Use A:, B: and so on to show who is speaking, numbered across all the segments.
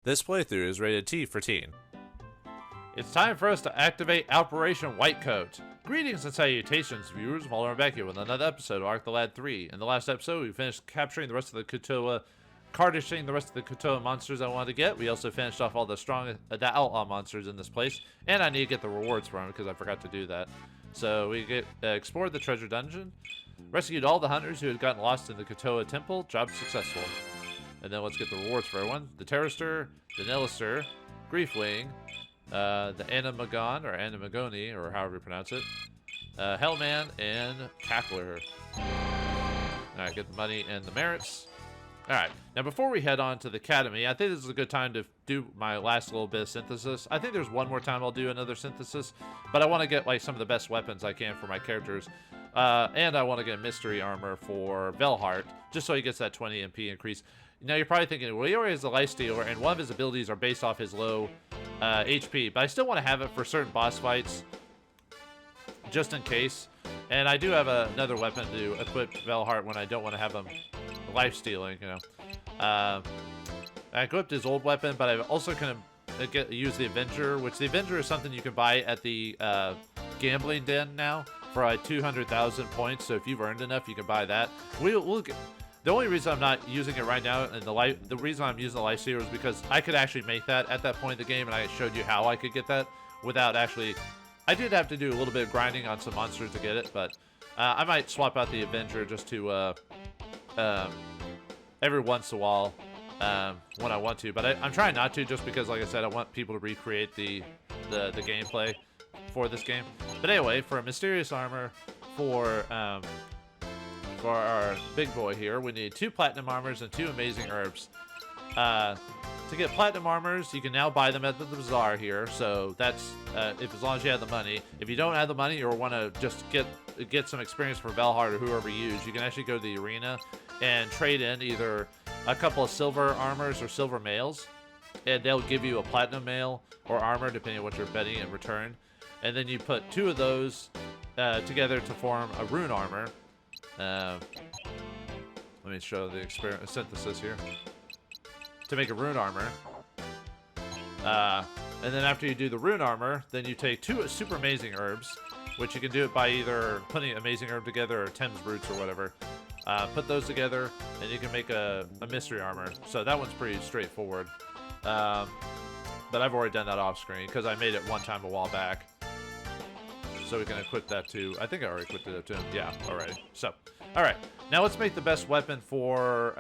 A: This playthrough is rated T for teen.
B: It's time for us to activate Operation Whitecoat. Greetings and salutations, viewers. Vauldemare back here with another episode of Arc the Lad 3. In the last episode, we finished capturing the rest of the Kutoa, cardishing the rest of the Kutoa monsters I wanted to get. We also finished off all the the outlaw monsters in this place, and I need to get the rewards from them because I forgot to do that. So we explored the treasure dungeon, rescued all the hunters who had gotten lost in the Kutoa temple. Job successful. And then let's get the rewards for everyone. The Terrorister, the Nilister, Griefwing, the Animagon, or Animagoni, or however you pronounce it, Hellman, and Cackler. Alright, get the money and the merits. Alright, now before we head on to the Academy, I think this is a good time to do my last little bit of synthesis. I think there's one more time I'll do another synthesis, but I want to get like some of the best weapons I can for my characters. And I want to get a mystery armor for Velhart, just so he gets that 20 MP increase. Now you're probably thinking, well, he already has a life stealer, and one of his abilities are based off his low HP, but I still want to have it for certain boss fights, just in case. And I do have another weapon to equip Velhart when I don't want to have him life stealing, you know. I equipped his old weapon, but I also can use the Avenger, which the Avenger is something you can buy at the gambling den now for like 200,000 points. So if you've earned enough, you can buy that. We'll get. The only reason I'm not using it right now, and the reason I'm using the life stealer is because I could actually make that at that point in the game, and I showed you how I could get that without actually. I did have to do a little bit of grinding on some monsters to get it, but I might swap out the Avenger just to every once in a while when I want to. But I'm trying not to, just because, like I said, I want people to recreate the gameplay for this game. But anyway, for a mysterious armor for our big boy here, we need 2 platinum armors and 2 amazing herbs. To get platinum armors, you can now buy them at the bazaar here. So that's as long as you have the money. If you don't have the money or want to just get some experience for Velhart or whoever you use, you can actually go to the arena and trade in either a couple of silver armors or silver mails, and they'll give you a platinum mail or armor depending on what you're betting in return. And then you put 2 of those together to form a rune armor. Let me show the synthesis here. To make a rune armor. And then after you do the rune armor, then you take 2 super amazing herbs, which you can do it by either putting amazing herb together or Thames roots or whatever. Put those together, and you can make a mystery armor. So that one's pretty straightforward. But I've already done that off screen because I made it one time a while back. So we can equip that too. I think I already equipped it to him. Yeah, already. So, all right. Now let's make the best weapon for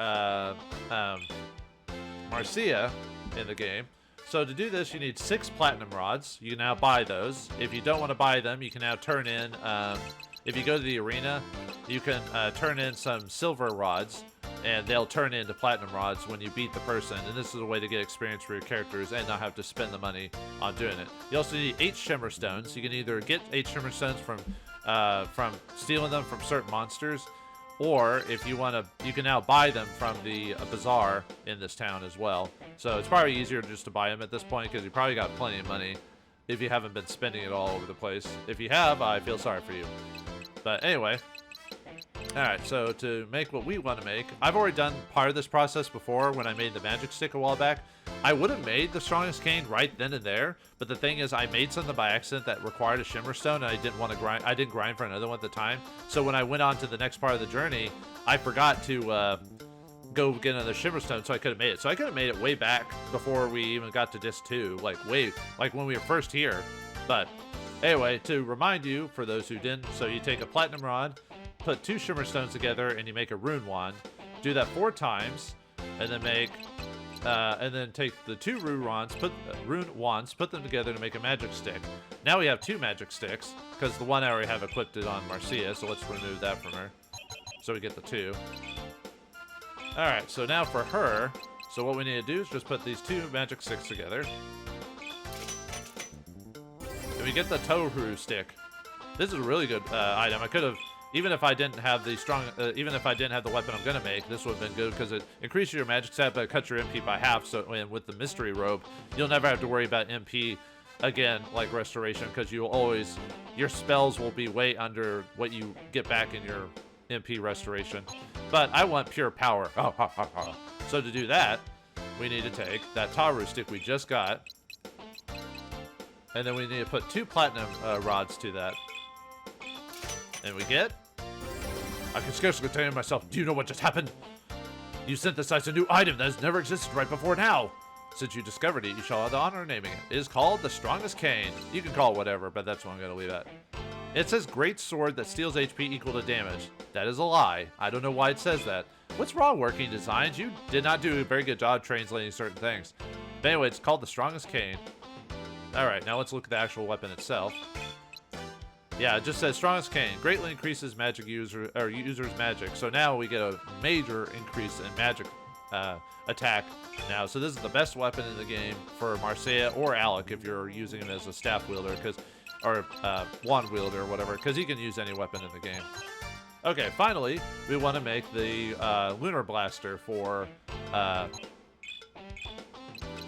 B: Marcia in the game. So to do this, you need 6 platinum rods. You can now buy those. If you don't want to buy them, you can now turn in, if you go to the arena, you can turn in some silver rods, and they'll turn into platinum rods when you beat the person. And this is a way to get experience for your characters and not have to spend the money on doing it. You also need 8 shimmer stones. You can either get 8 shimmer stones from stealing them from certain monsters, or if you want to, you can now buy them from the bazaar in this town as well. So it's probably easier just to buy them at this point because you probably got plenty of money if you haven't been spending it all over the place. If you have, I feel sorry for you. But anyway. Alright, so to make what we want to make, I've already done part of this process before when I made the magic stick a while back. I would have made the strongest cane right then and there, but the thing is I made something by accident that required a shimmer stone, and I didn't want to grind. I didn't grind for another one at the time. So when I went on to the next part of the journey, I forgot to go get another shimmer stone, so I could have made it. So I could have made it way back before we even got to disc 2, like when we were first here. But anyway, to remind you, for those who didn't, so you take a platinum rod, put 2 shimmer stones together, and you make a rune wand. Do that 4 times, and then make, and then take the 2 rune wands, put them together to make a magic stick. Now we have 2 magic sticks because the one I already have equipped it on Marcia. So let's remove that from her. So we get the 2. All right. So now for her, so what we need to do is just put these 2 magic sticks together, and we get the Toru stick. This is a really good item. I could have. Even if I didn't have the even if I didn't have the weapon I'm gonna make, this would have been good because it increases your magic stat, but it cuts your MP by half. So, and with the mystery robe, you'll never have to worry about MP again, like restoration, because you'll always, your spells will be way under what you get back in your MP restoration. But I want pure power. So to do that, we need to take that Taru stick we just got, and then we need to put 2 platinum rods to that. And we get... I can scarcely contain myself. Do you know what just happened? You synthesized a new item that has never existed right before now. Since you discovered it, you shall have the honor of naming it. It is called the Strongest Cane. You can call it whatever, but that's what I'm going to leave at. It says great sword that steals HP equal to damage. That is a lie. I don't know why it says that. What's wrong, Working Designs? You did not do a very good job translating certain things. But anyway, it's called the Strongest Cane. Alright, now let's look at the actual weapon itself. Yeah, it just says Strongest Cane. Greatly increases magic user's magic. So now we get a major increase in magic attack now. So this is the best weapon in the game for Marcia or Alec if you're using him as a staff wielder, or wand wielder or whatever, because he can use any weapon in the game. Okay, finally, we want to make the Lunar Blaster for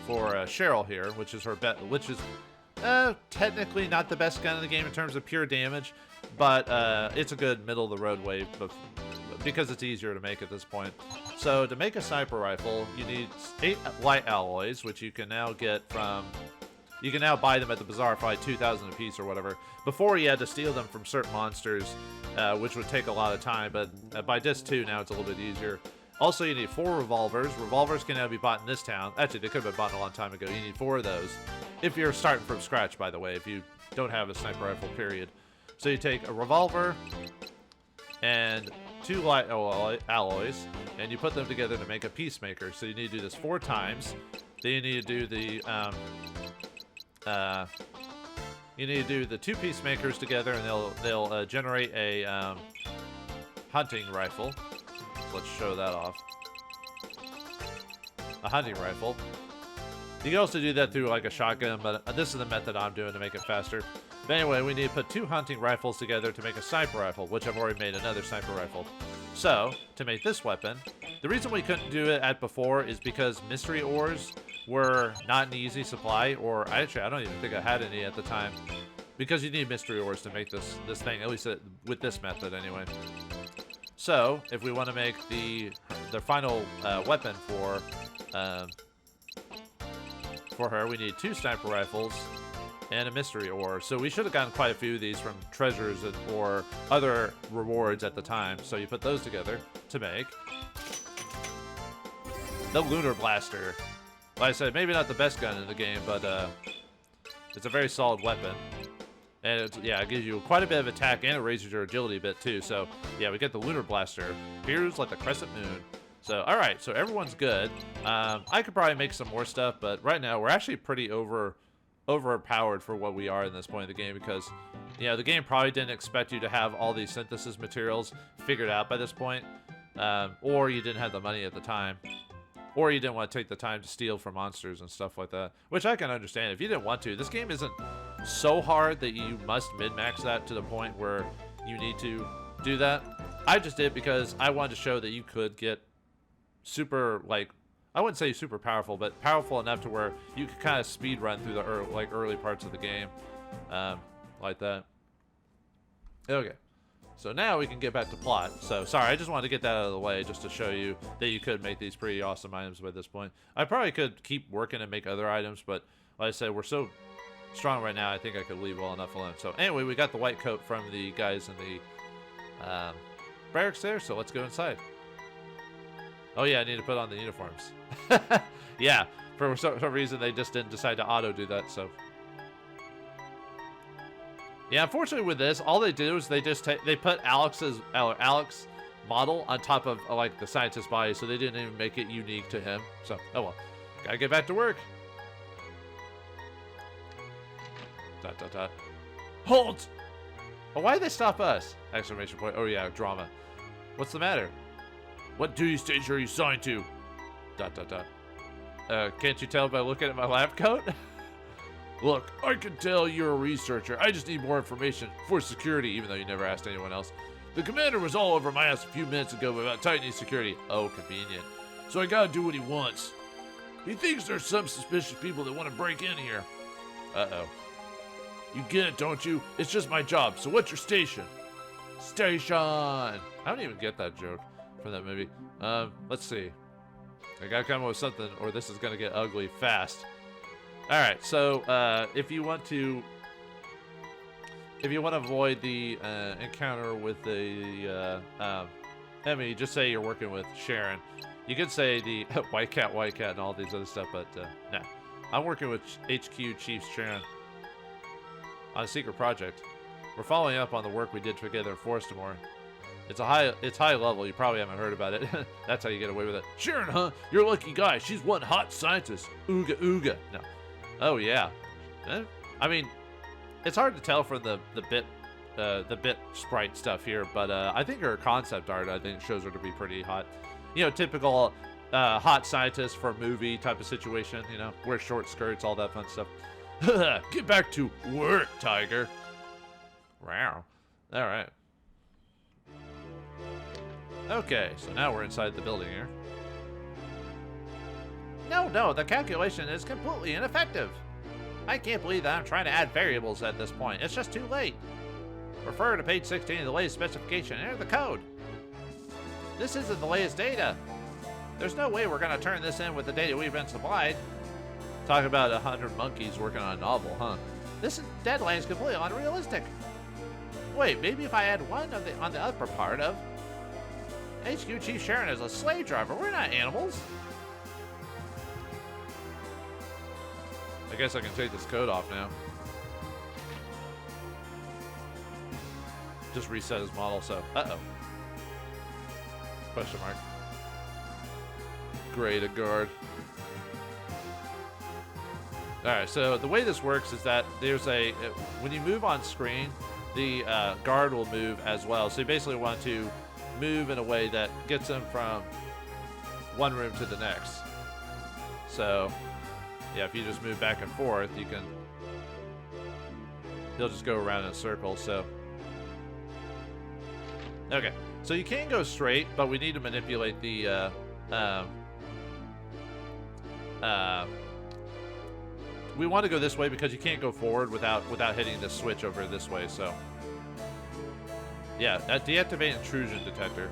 B: Cheryl here, which is her technically not the best gun in the game in terms of pure damage, but it's a good middle-of-the-road way because it's easier to make at this point. So to make a sniper rifle, you need 8 light alloys, which you can now get from... You can now buy them at the bazaar for like 2,000 a piece or whatever. Before, you had to steal them from certain monsters, which would take a lot of time, but by disc 2 now it's a little bit easier. Also, you need 4 revolvers. Revolvers can now be bought in this town. Actually, they could have been bought a long time ago. You need 4 of those. If you're starting from scratch, by the way, if you don't have a sniper rifle, period. So you take a revolver and 2 light alloys, and you put them together to make a peacemaker. So you need to do this 4 times. Then you need to do the... you need to do the 2 peacemakers together, and they'll generate a hunting rifle. Let's show that off. A hunting rifle. You can also do that through like a shotgun, but this is the method I'm doing to make it faster. But anyway, we need to put 2 hunting rifles together to make a sniper rifle, which I've already made another sniper rifle. So, to make this weapon, the reason we couldn't do it at before is because mystery ores were not an easy supply, or actually I don't even think I had any at the time, because you need mystery ores to make this thing, at least with this method anyway. So if we want to make the final weapon for her, we need 2 sniper rifles and a mystery ore. So we should have gotten quite a few of these from treasures or other rewards at the time. So you put those together to make the Lunar Blaster. Like I said, maybe not the best gun in the game, but it's a very solid weapon. And it gives you quite a bit of attack, and it raises your agility a bit too. So yeah, we get the Lunar Blaster. Appears like the crescent moon. So alright, so everyone's good. I could probably make some more stuff, but right now we're actually pretty overpowered for what we are in this point of the game, because the game probably didn't expect you to have all these synthesis materials figured out by this point. Or you didn't have the money at the time. Or you didn't want to take the time to steal from monsters and stuff like that. Which I can understand. If you didn't want to, this game isn't so hard that you must min-max that to the point where you need to do that. I just did because I wanted to show that you could get super, I wouldn't say super powerful, but powerful enough to where you could kind of speed run through the early parts of the game. Like that. Okay. So now we can get back to plot. So, sorry, I just wanted to get that out of the way just to show you that you could make these pretty awesome items by this point. I probably could keep working and make other items, but like I said, we're so strong right now, I think I could leave well enough alone. So anyway, we got the white coat from the guys in the barracks there, so let's go inside. Oh yeah, I need to put on the uniforms. Yeah, for some reason they just didn't decide to auto do that, so... Yeah, unfortunately with this, all they did was they put Alex model on top of the scientist's body, so they didn't even make it unique to him. So, oh well. Gotta get back to work. Dot dot dot. Halt! Oh, why did they stop us? Exclamation point. Oh yeah, drama. What's the matter? What duty station are you assigned to? Dot dot dot. Can't you tell by looking at my lab coat? Look, I can tell you're a researcher. I just need more information for security, even though you never asked anyone else. The commander was all over my ass a few minutes ago about tightening security. Oh, convenient. So I gotta do what he wants. He thinks there's some suspicious people that want to break in here. Uh-oh. You get it, don't you? It's just my job. So what's your station? Station! I don't even get that joke from that movie. Let's see. I gotta come up with something, or this is gonna get ugly fast. All right, so if you want to avoid the encounter with the Emmy, just say you're working with Sharon. You could say the white cat, and all these other stuff, but no. I'm working with HQ Chief Sharon on a secret project. We're following up on the work we did together in Vauldemare. It's high level. You probably haven't heard about it. That's how you get away with it. Sharon, huh? You're a lucky guy. She's one hot scientist. Ooga ooga. No. Oh yeah. I mean, it's hard to tell from the bit sprite stuff here, but I think her concept art shows her to be pretty hot. You know, typical hot scientist for a movie type of situation. You know, wear short skirts, all that fun stuff. Get back to work, Tiger. Wow. All right. Okay, so now we're inside the building here. No, the calculation is completely ineffective. I can't believe that I'm trying to add variables at this point. It's just too late. Refer to page 16 of the latest specification and enter the code. This isn't the latest data. There's no way we're going to turn this in with the data we've been supplied. Talk about 100 monkeys working on a novel, huh? This deadline is completely unrealistic. Wait, maybe if I add one on the upper part of... HQ Chief Sharon is a slave driver. We're not animals. I guess I can take this code off now. Just reset his model, so... Uh-oh. Question mark. Great, a guard. Alright, so the way this works is that there's a... When you move on screen, the guard will move as well. So you basically want to move in a way that gets them from one room to the next. So, yeah, if you just move back and forth, you can... He'll just go around in a circle, so... Okay, so you can go straight, but we need to manipulate the, we want to go this way because you can't go forward without hitting the switch over this way, so... Yeah, deactivate intrusion detector.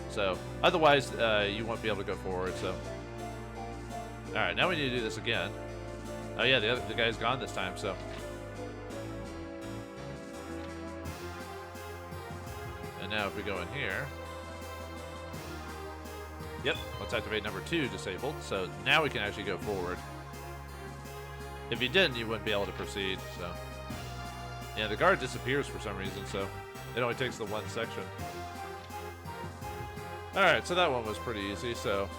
B: So, otherwise, you won't be able to go forward, so... Alright, now we need to do this again. Oh yeah, the guy's gone this time, so... And now if we go in here... Yep, let's activate number 2 disabled, so now we can actually go forward. If you didn't, you wouldn't be able to proceed, so... Yeah, the guard disappears for some reason, so... It only takes the one section. Alright, so that one was pretty easy, so...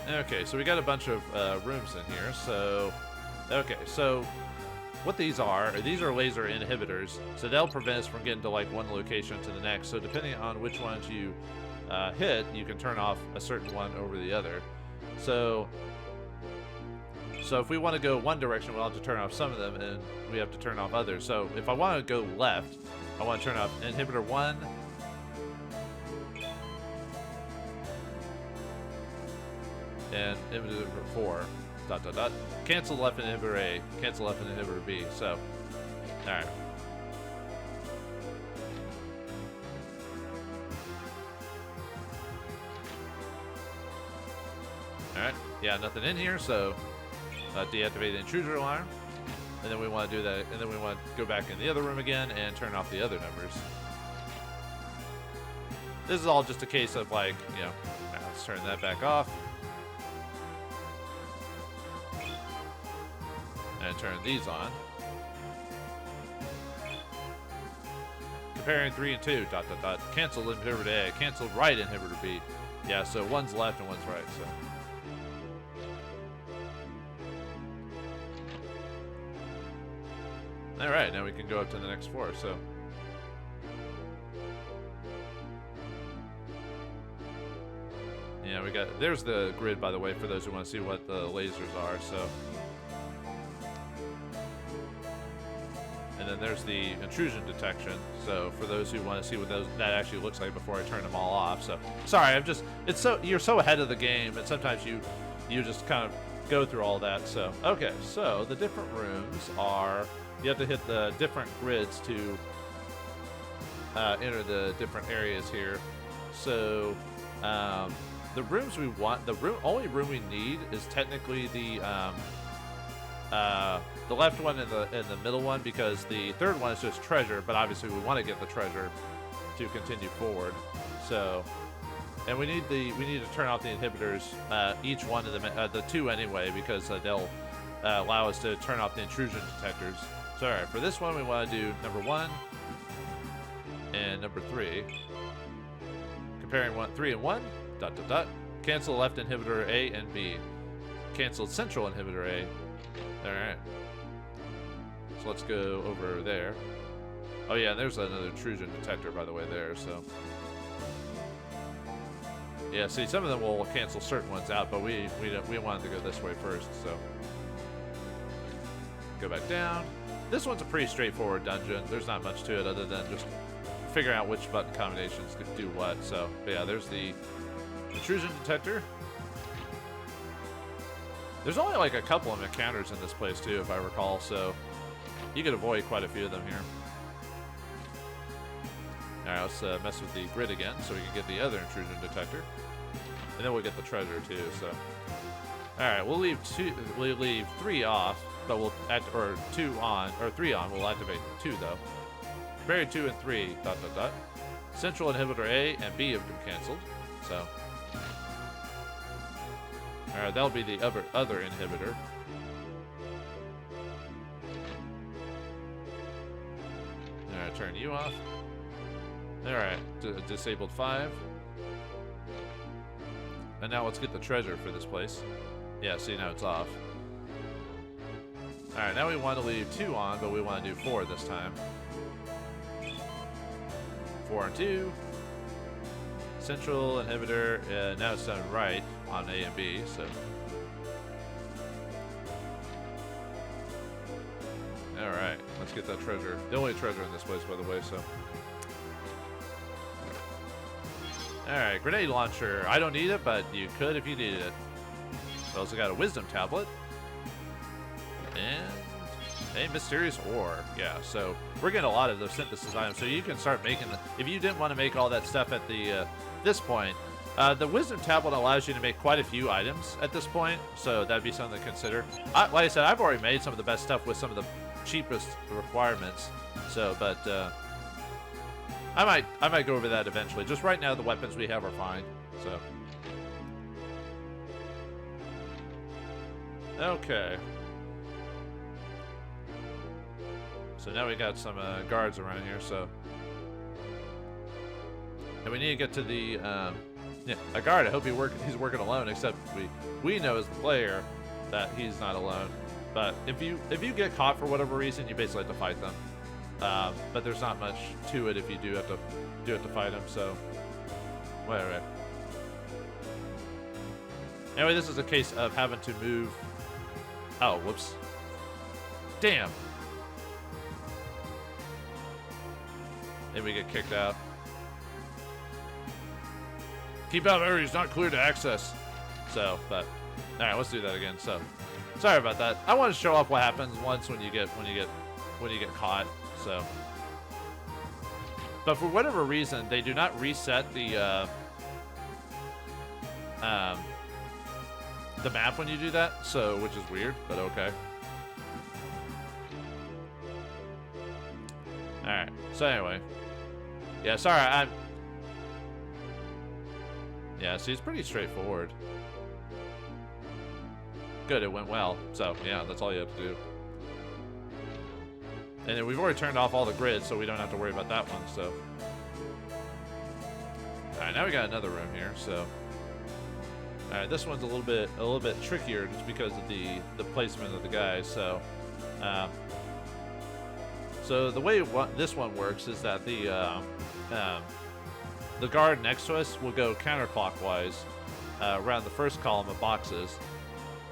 B: Okay, so we got a bunch of rooms in here, so... Okay, so... What these are laser inhibitors, so they'll prevent us from getting to, like, one location to the next. So depending on which ones you hit, you can turn off a certain one over the other. So if we want to go one direction, we'll have to turn off some of them, and we have to turn off others. So if I want to go left, I want to turn off inhibitor 1. And inhibitor 4. ... Cancel left inhibitor A. Cancel left inhibitor B. So, alright. Alright. Yeah, nothing in here, so... deactivate the intruder alarm, and then we want to do that, and then we want to go back in the other room again and turn off the other numbers. This is all just a case of, like, you know, let's turn that back off. And turn these on. Comparing 3 and 2, ... Cancel inhibitor A, cancel right inhibitor B. Yeah, so one's left and one's right, so... Alright, now we can go up to the next floor, so... Yeah, we got... There's the grid, by the way, for those who want to see what the lasers are, so... And then there's the intrusion detection, so for those who want to see what that actually looks like before I turn them all off, so... Sorry, you're so ahead of the game, and sometimes you just kind of go through all that, so... Okay, so the different rooms are... You have to hit the different grids to enter the different areas here. So the rooms we want, only room we need is technically the left one and the middle one, because the third one is just treasure. But obviously we want to get the treasure to continue forward. So, and we need to turn off the inhibitors, each one of them, the two anyway, because they'll allow us to turn off the intrusion detectors. So, all right, for this one we want to do number 1 and number 3. Comparing 3 and 1. ... Cancel left inhibitor A and B. Cancel central inhibitor A. All right. So let's go over there. Oh yeah, there's another intrusion detector, by the way, there. So yeah, see, some of them will cancel certain ones out, but we wanted to go this way first. So go back down. This one's a pretty straightforward dungeon. There's not much to it other than just figuring out which button combinations could do what. So, but yeah, there's the intrusion detector. There's only like a couple of encounters in this place too, if I recall, so you could avoid quite a few of them here. Alright, let's mess with the grid again so we can get the other intrusion detector. And then we'll get the treasure too, so. Alright, we'll leave 3 off, but we'll or 2 on, or 3 on, we'll activate 2 though. Buried 2 and 3, ... Central inhibitor A and B have been cancelled, so. Alright, that'll be the other inhibitor. Alright, turn you off. Alright, disabled 5. And now let's get the treasure for this place. Yeah, see, now it's off. Alright, now we want to leave 2 on, but we want to do 4 this time. 4 and 2. Central inhibitor, now it's done right on A and B, so. Alright, let's get that treasure. The only treasure in this place, by the way, so. Alright, grenade launcher. I don't need it, but you could if you needed it. We also got a wisdom tablet. And a mysterious ore. Yeah, so we're getting a lot of those synthesis items, so you can start making the, if you didn't want to make all that stuff at the this point, the wisdom tablet allows you to make quite a few items at this point, so that'd be something to consider. Like I said, I've already made some of the best stuff with some of the cheapest requirements, so, but I might go over that eventually. Just right now, the weapons we have are fine, so. Okay. So now we got some guards around here, so. And we need to get to the, yeah, a guard. I hope he's working alone, except we know as the player that he's not alone. But if you get caught for whatever reason, you basically have to fight them. But there's not much to it if you do have to fight them, so. Whatever. Anyway, this is a case of having to move. Oh, whoops. Damn. Maybe we get kicked out. Keep out of areas not clear to access. So, but all right, let's do that again. So, sorry about that. I want to show off what happens once when you get caught. So, but for whatever reason, they do not reset the map when you do that. So, which is weird, but okay. All right. So anyway, yeah. Sorry, yeah, see, it's pretty straightforward. Good, it went well. So, yeah, that's all you have to do. And then we've already turned off all the grids, so we don't have to worry about that one, so. Alright, now we got another room here, so. Alright, this one's a little bit trickier just because of the placement of the guys, so. So the way this one works is that the guard next to us will go counterclockwise around the first column of boxes,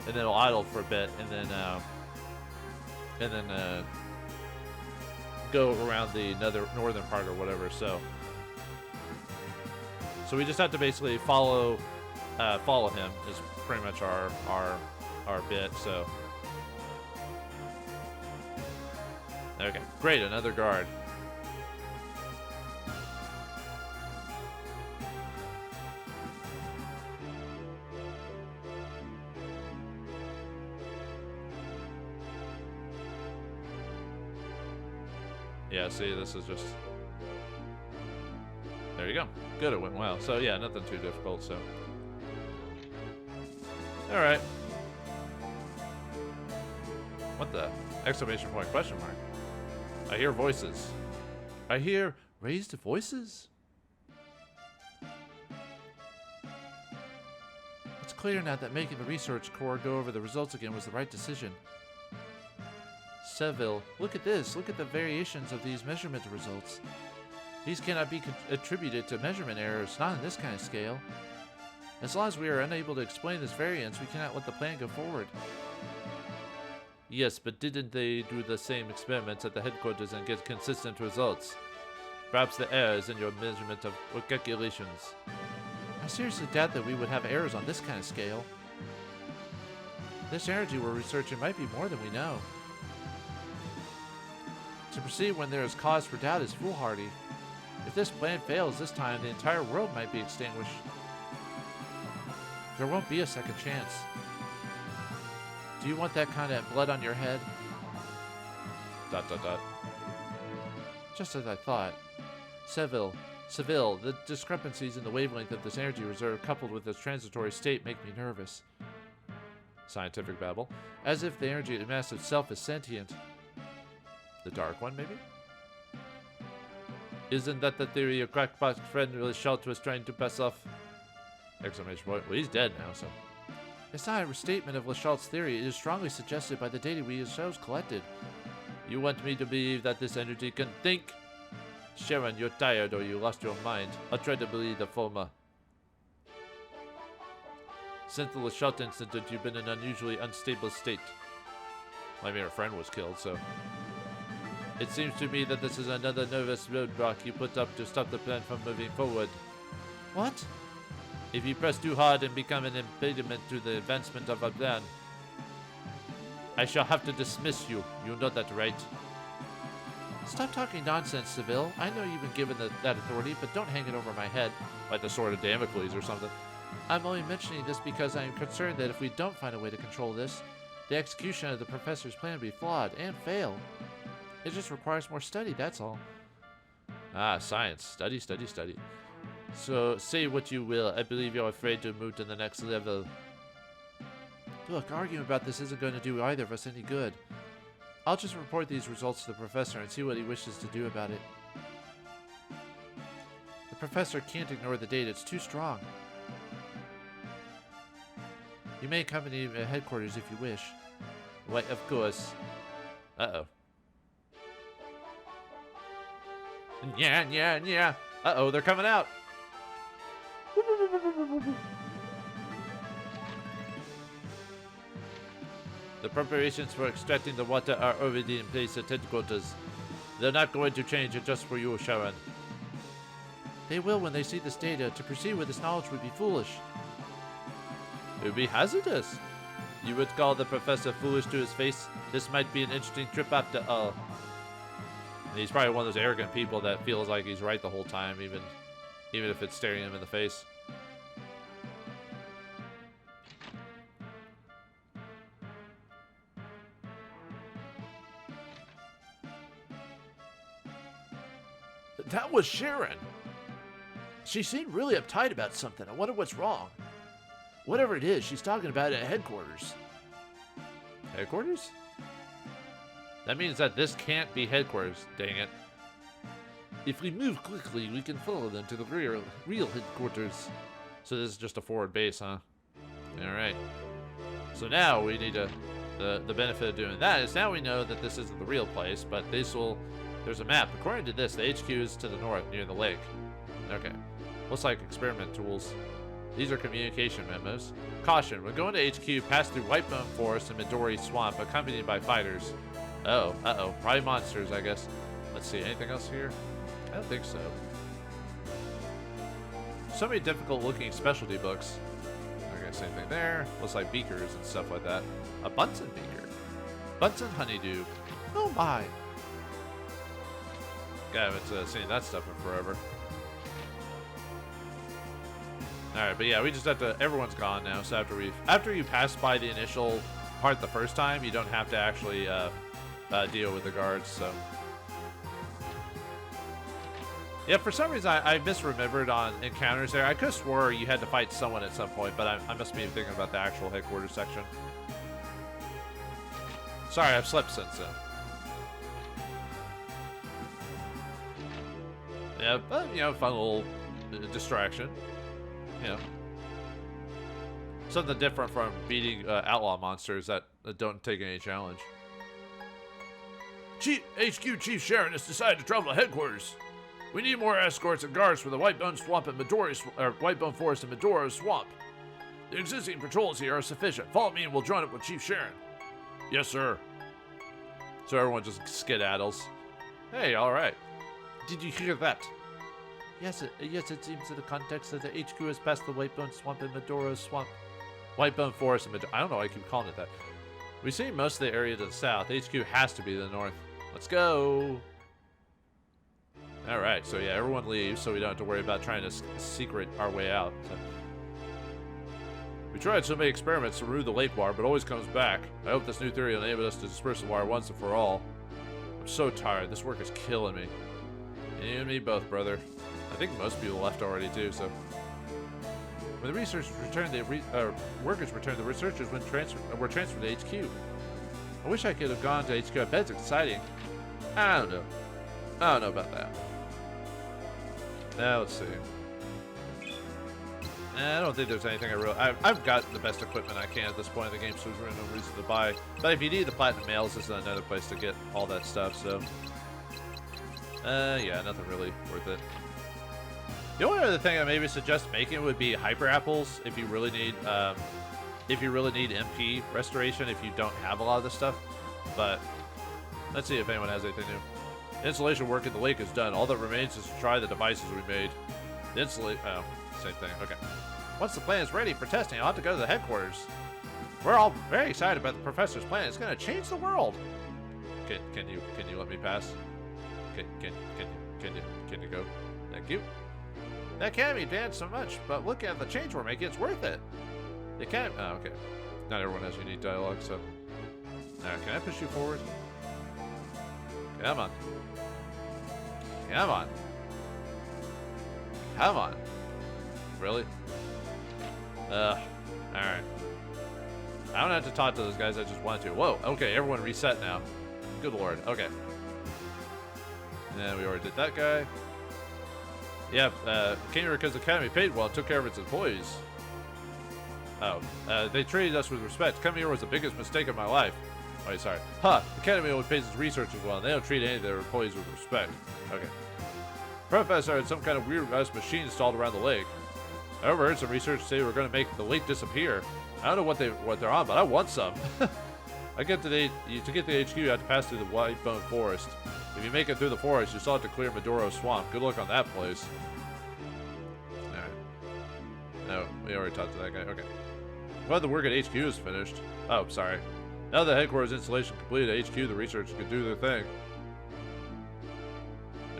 B: and then it'll idle for a bit, and then go around the northern part or whatever. So we just have to basically follow him is pretty much our bit. So okay, great, another guard. Yeah, see, this is just... There you go. Good, it went well. So, yeah, nothing too difficult, so... Alright. What the? Exclamation point, question mark. I hear voices. I hear raised voices? It's clear now that making the research corps go over the results again was the right decision. Seville, look at this. Look at the variations of these measurement results. These cannot be attributed to measurement errors, not in this kind of scale. As long as we are unable to explain this variance, we cannot let the plan go forward. Yes, but didn't they do the same experiments at the headquarters and get consistent results? Perhaps the errors in your measurement of or calculations. I seriously doubt that we would have errors on this kind of scale. This energy we're researching might be more than we know. To proceed when there is cause for doubt is foolhardy. If this plan fails this time, the entire world might be extinguished. There won't be a second chance. Do you want that kind of blood on your head? ... Just as I thought. Seville, the discrepancies in the wavelength of this energy reserve coupled with its transitory state make me nervous. Scientific babble. As if the energy mass itself is sentient. The dark one, maybe? Isn't that the theory your crackpot friend Lachelt was trying to pass off? Exclamation point. Well, he's dead now, so... It's not a restatement of Lachelt's theory. It is strongly suggested by the data we ourselves collected. You want me to believe that this energy can think? Sharon, you're tired or you lost your mind. I'll try to believe the former. Since the Lachelt incident, you've been in an unusually unstable state. I mean, her friend was killed, so... It seems to me that this is another nervous roadblock you put up to stop the plan from moving forward. What? If you press too hard and become an impediment to the advancement of our plan, I shall have to dismiss you. You know that, right? Stop talking nonsense, Seville. I know you've been given that authority, but don't hang it over my head. Like the sword of Damocles or something. I'm only mentioning this because I am concerned that if we don't find a way to control this, the execution of the professor's plan will be flawed and fail. It just requires more study, that's all. Ah, science. Study, study, study. So, say what you will, I believe you're afraid to move to the next level. Look, arguing about this isn't going to do either of us any good. I'll just report these results to the professor and see what he wishes to do about it. The professor can't ignore the data, it's too strong. You may accompany me at headquarters if you wish. Why, of course. Uh-oh. Yeah. Uh-oh, they're coming out. The preparations for extracting the water are already in place at headquarters. They're not going to change it just for you, Sharon. They will when they see this data. To proceed with this knowledge would be foolish. It would be hazardous. You would call the professor foolish to his face? This might be an interesting trip after all. And he's probably one of those arrogant people that feels like he's right the whole time, even if it's staring him in the face. That was Sharon. She seemed really uptight about something. I wonder what's wrong. Whatever it is, she's talking about it at headquarters. Headquarters? That means that this can't be headquarters, dang it. If we move quickly, we can follow them to the real headquarters. So this is just a forward base, huh? Alright. So now we need to... The benefit of doing that is now we know that this isn't the real place, but this will... There's a map. According to this, the HQ is to the north, near the lake. Okay. Looks like experiment tools. These are communication memos. Caution, when going to HQ, pass through Whitebone Forest and Midori Swamp, accompanied by fighters. Uh-oh. Probably monsters, I guess. Let's see, anything else here? I don't think so. So many difficult-looking specialty books. Okay, same thing there. Looks like beakers and stuff like that. A Bunsen beaker. Bunsen honeydew. Oh my. God, I haven't seen that stuff in forever. Alright, but yeah, we just have to... Everyone's gone now, so after you pass by the initial part the first time, you don't have to actually deal with the guards, so... Yeah, for some reason I misremembered on encounters there. I could have swore you had to fight someone at some point, but I must be thinking about the actual headquarters section. Sorry, I've slept since then. Yeah, but, you know, fun little distraction. You know. Something different from beating outlaw monsters that don't take any challenge. HQ Chief Sharon has decided to travel to headquarters. We need more escorts and guards for the Whitebone Swamp and Whitebone Forest and Medora Swamp. The existing patrols here are sufficient. Follow me and we'll join up with Chief Sharon. Yes, sir. So everyone just skedaddles. Hey, all right. Did you hear that? Yes, it seems in the context that the HQ has passed the Whitebone Swamp and Medora Swamp. Whitebone Forest and Medora. I don't know why I keep calling it that. We see most of the area to the south. HQ has to be to the north. Let's go. All right, so yeah, everyone leaves, so we don't have to worry about trying to secret our way out. So. We tried so many experiments to remove the lake water, but it always comes back. I hope this new theory will enable us to disperse the water once and for all. I'm so tired. This work is killing me. You and me both, brother. I think most people left already too. So when the researchers returned, workers returned. The researchers were transferred to HQ. I wish I could have gone to HQ. I bet it's exciting. I don't know. I don't know about that. Now let's see. I don't think there's anything I've got the best equipment I can at this point in the game, so there's really no reason to buy. But if you need the platinum mails, this is another place to get all that stuff. So, yeah, nothing really worth it. The only other thing I maybe suggest making would be hyper apples if you really need MP restoration if you don't have a lot of this stuff. But let's see if anyone has anything new. The installation work in the lake is done. All that remains is to try the devices we made. The same thing. Okay. Once the plan is ready for testing, I'll have to go to the headquarters. We're all very excited about the professor's plan. It's going to change the world. Can you let me pass? Can you go? Thank you. The Academy advanced so much, but look at the change we're making. It's worth it. The Academy. Oh, okay. Not everyone has unique dialogue, so. Alright, can I push you forward? Come on. Come on. Come on. Really? Alright. I don't have to talk to those guys, I just wanted to. Whoa, okay, everyone reset now. Good lord, okay. And we already did that guy. Yeah, came here because the Academy paid well and took care of its employees. Oh, they treated us with respect. Coming here was the biggest mistake of my life. Oh, sorry. The Academy only pays its researchers well, and they don't treat any of their employees with respect. Okay. Professor had some kind of weird-ass machine installed around the lake. I overheard some researchers say we're going to make the lake disappear. I don't know what they're on, but I want some. To get to the HQ, you have to pass through the Whitebone Forest. If you make it through the forest, you still have to clear Medora Swamp. Good luck on that place. Alright. No, we already talked to that guy. Okay. Glad the work at HQ is finished. Oh, sorry. Now the headquarters installation completed at HQ, the researchers can do their thing.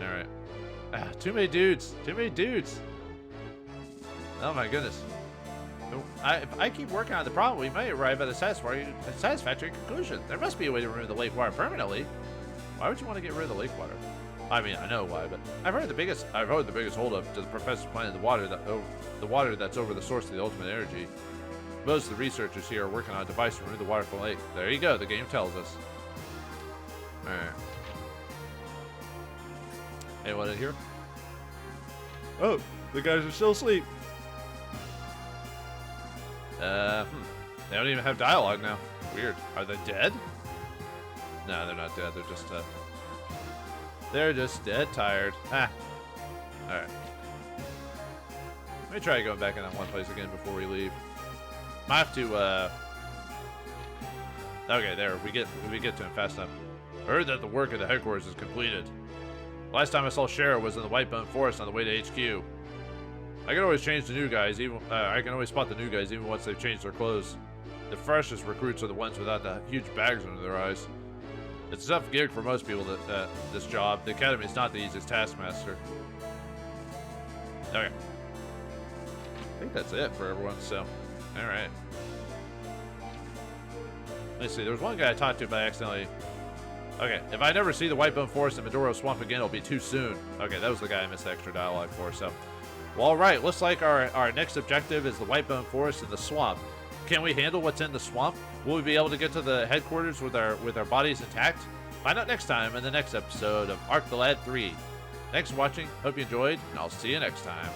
B: Alright. Too many dudes. Too many dudes. Oh my goodness. If I keep working on the problem, we might arrive at a satisfactory conclusion. There must be a way to remove the lake water permanently. Why would you want to get rid of the lake water? I mean, I know why, but I've heard the biggest holdup to the professor's plan is the water that's over the source of the ultimate energy. Most of the researchers here are working on a device to remove the water from the lake. There you go. The game tells us. All right. Anyone in here? Oh, the guys are still asleep. They don't even have dialogue now. Weird. Are they dead? No, they're not dead. They're just dead tired. Alright. Let me try going back in that one place again before we leave. Might have to, okay, there. We get to him fast enough. I heard that the work at the headquarters is completed. Last time I saw Shara was in the Whitebone Forest on the way to HQ. I can always change the new guys, I can always spot the new guys even once they've changed their clothes. The freshest recruits are the ones without the huge bags under their eyes. It's a tough gig for most people, this job. The Academy is not the easiest taskmaster. Okay. I think that's it for everyone, so. Alright. Let's see, there was one guy I talked to, but I accidentally Okay, if I never see the Whitebone Forest and Maduro Swamp again, it'll be too soon. Okay, that was the guy I missed the extra dialogue for, so. Well, alright, looks like our next objective is the Whitebone Forest and the swamp. Can we handle what's in the swamp? Will we be able to get to the headquarters with our bodies intact? Find out next time in the next episode of Arc the Lad 3. Thanks for watching, hope you enjoyed, and I'll see you next time.